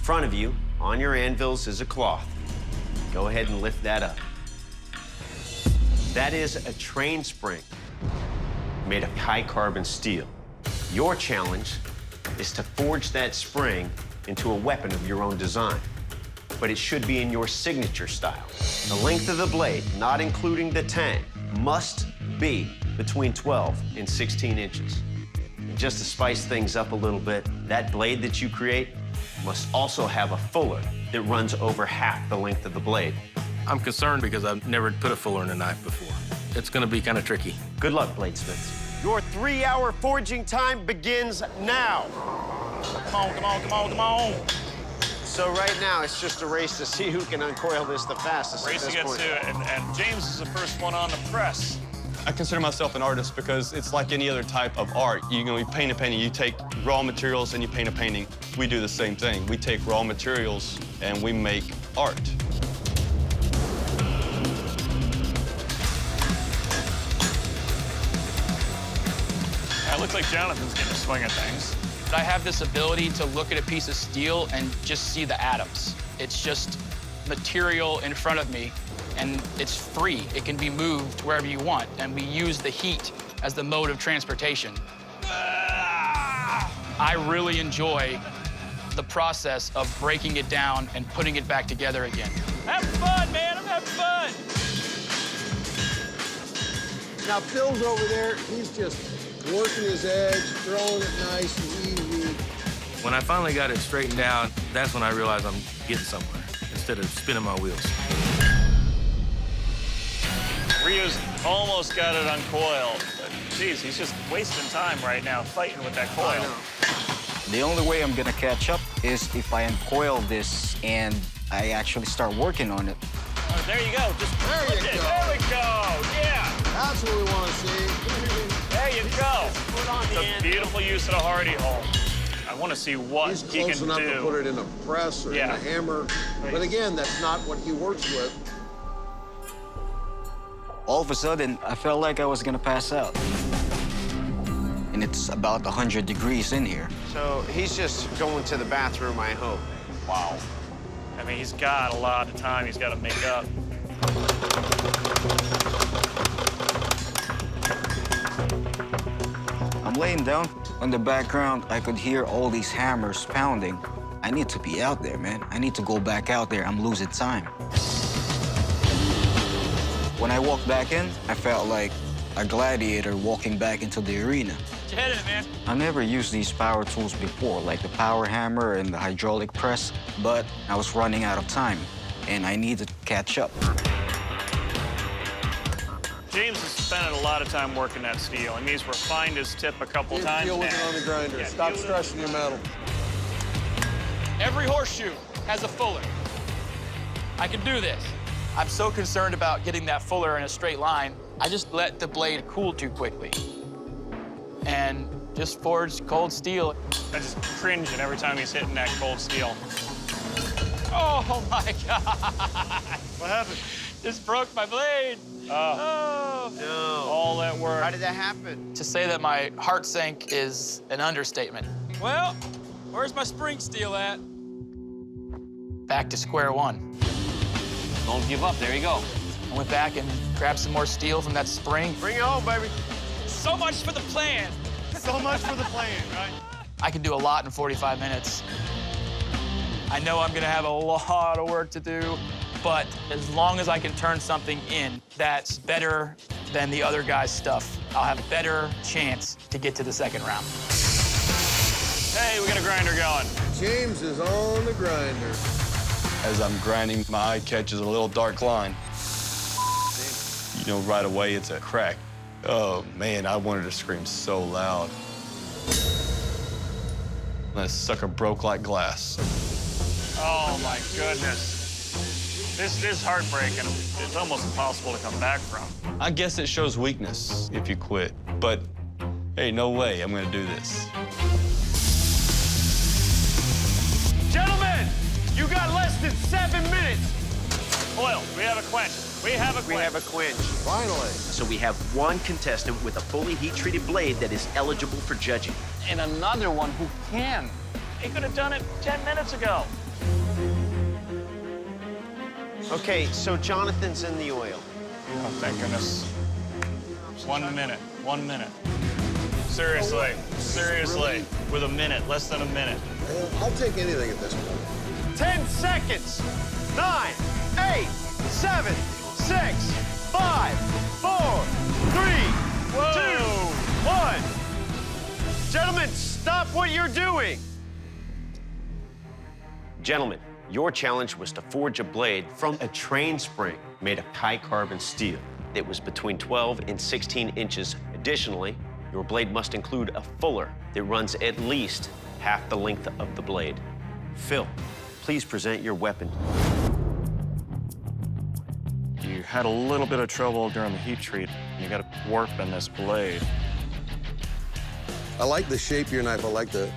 front of you, on your anvils, is a cloth. Go ahead and lift that up. That is a train spring made of high-carbon steel. Your challenge is to forge that spring into a weapon of your own design, but it should be in your signature style. The length of the blade, not including the tang, must be between 12 and 16 inches. And just to spice things up a little bit, that blade that you create must also have a fuller that runs over half the length of the blade. I'm concerned because I've never put a fuller in a knife before. It's gonna be kind of tricky. Good luck, bladesmiths. Your 3-hour forging time begins now. Come on, come on, come on, come on. So right now, it's just a race to see who can uncoil this the fastest at Race this against point. it, and James is the first one on the press. I consider myself an artist because it's like any other type of art. You paint a painting, you take raw materials and you paint a painting. We do the same thing. We take raw materials and we make art. It looks like Jonathan's getting a swing at things. I have this ability to look at a piece of steel and just see the atoms. It's just material in front of me, and it's free. It can be moved wherever you want, and we use the heat as the mode of transportation. I really enjoy the process of breaking it down and putting it back together again. Have fun, man, I'm having fun. Now, Phil's over there, he's just working his edge, throwing it nice and easy. When I finally got it straightened out, that's when I realized I'm getting somewhere instead of spinning my wheels. Rio's almost got it uncoiled. But, geez, he's just wasting time right now fighting with that coil. The only way I'm gonna catch up is if I uncoil this and I actually start working on it. Oh, there you go. Just There you go. There we go. Yeah. That's what we want to see. There you go. It's a beautiful use of the hardy hole. I want to see what He's he close can enough do. to put it in a press or in Yeah. a hammer. But again, that's not what he works with. All of a sudden, I felt like I was gonna pass out. And it's about 100 degrees in here. So he's just going to the bathroom, I hope. Wow. I mean, he's got a lot of time he's got to make up. I'm laying down. On the background, I could hear all these hammers pounding. I need to be out there, man. I need to go back out there. I'm losing time. When I walked back in, I felt like a gladiator walking back into the arena. Get your head in it, man. I never used these power tools before, like the power hammer and the hydraulic press, but I was running out of time, and I needed to catch up. James has spent a lot of time working that steel, and he's refined his tip a couple times Deal with now. it on the grinder. Yeah, Stop deal with it. stressing your metal. Every horseshoe has a fuller. I can do this. I'm so concerned about getting that fuller in a straight line, I just let the blade cool too quickly and just forged cold steel. I'm just cringing every time he's hitting that cold steel. Oh, my God. What happened? Just broke my blade. Oh. No. All that work. How did that happen? To say that my heart sank is an understatement. Well, where's my spring steel at? Back to square one. Don't give up. There you go. I went back and grabbed some more steel from that spring. Bring it home, baby. So much for the plan. So much for the plan, right? I can do a lot in 45 minutes. I know I'm gonna have a lot of work to do, but as long as I can turn something in that's better than the other guy's stuff, I'll have a better chance to get to the second round. Hey, we got a grinder going. James is on the grinder. As I'm grinding, my eye catches a little dark line. You know, right away, it's a crack. Oh, man, I wanted to scream so loud. That sucker broke like glass. Oh, my goodness. This is heartbreaking. It's almost impossible to come back from. I guess it shows weakness if you quit, but hey, no way I'm gonna do this. Gentlemen, you got less than 7 minutes. Oil, we have a quench. We have a quench. We have a quench. Finally. So we have one contestant with a fully heat-treated blade that is eligible for judging. And another one who can. He could have done it 10 minutes ago. Okay, so Jonathan's in the oil. Oh, thank goodness. 1 minute. 1 minute. Seriously. Seriously. With a minute. Less than a minute. I'll take anything at this point. 10 seconds. 9, 8, 7, 6, 5, 4, 3, 2, 1. Gentlemen, stop what you're doing. Gentlemen, your challenge was to forge a blade from a train spring made of high-carbon steel. It was between 12 and 16 inches. Additionally, your blade must include a fuller that runs at least half the length of the blade. Phil, please present your weapon. You had a little bit of trouble during the heat treat. You got a warp in this blade. I like the shape of your knife. I like the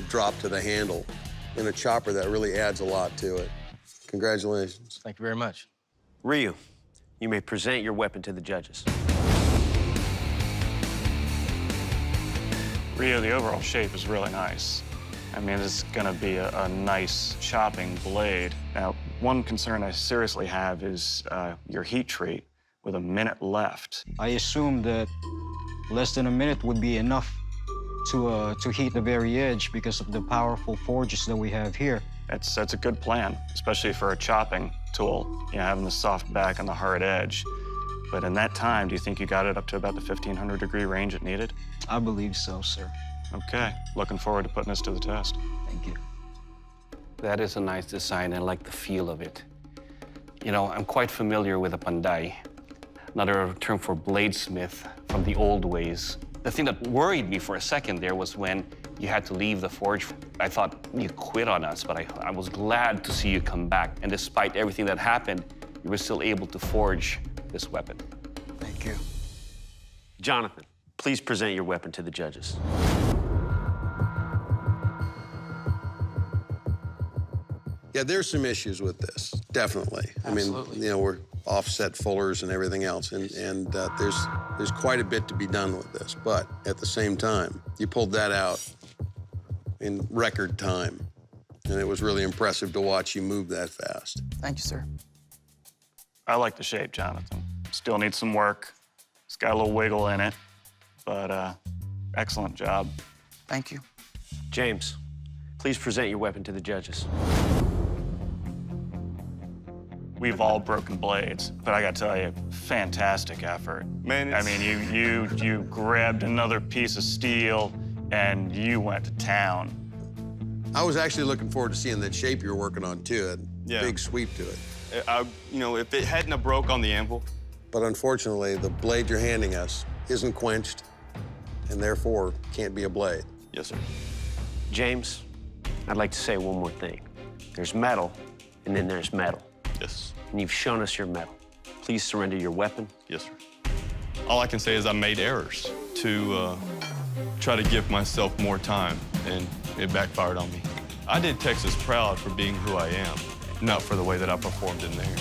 drop to the handle. In a chopper, that really adds a lot to it. Congratulations. Thank you very much. Ryu, you may present your weapon to the judges. Rio, the overall shape is really nice. I mean, it's gonna be a nice chopping blade. Now, one concern I seriously have is your heat treat with a minute left. I assumed that less than a minute would be enough to heat the very edge because of the powerful forges that we have here. That's a good plan, especially for a chopping tool, you know, having the soft back and the hard edge. But in that time, do you think you got it up to about the 1,500-degree range it needed? I believe so, sir. Okay, looking forward to putting this to the test. Thank you. That is a nice design. I like the feel of it. You know, I'm quite familiar with a pandai, another term for bladesmith from the old ways. The thing that worried me for a second there was when you had to leave the forge. I thought you quit on us, but I was glad to see you come back. And despite everything that happened, you were still able to forge this weapon. Thank you. Jonathan, please present your weapon to the judges. Yeah, there's some issues with this, definitely. Absolutely. I mean, you know, we're offset fullers and everything else, and there's quite a bit to be done with this. But at the same time, you pulled that out in record time, and it was really impressive to watch you move that fast. Thank you, sir. I like the shape, Jonathan. Still needs some work. It's got a little wiggle in it, but excellent job. Thank you. James, please present your weapon to the judges. We've all broken blades, but I gotta tell you, fantastic effort. Man, I it's- mean, you grabbed another piece of steel and you went to town. I was actually looking forward to seeing that shape you're working on, too. A Yeah. big sweep to it. You know, if it hadn't have broke on the anvil, But unfortunately, the blade you're handing us isn't quenched, and therefore can't be a blade. yes, sir. James, I'd like to say one more thing. There's metal, and then there's metal. Yes, And you've shown us your metal. Please surrender your weapon. yes, sir. All I can say is I made errors to try to give myself more time, and it backfired on me. I did Texas proud for being who I am, not for the way that I performed in there.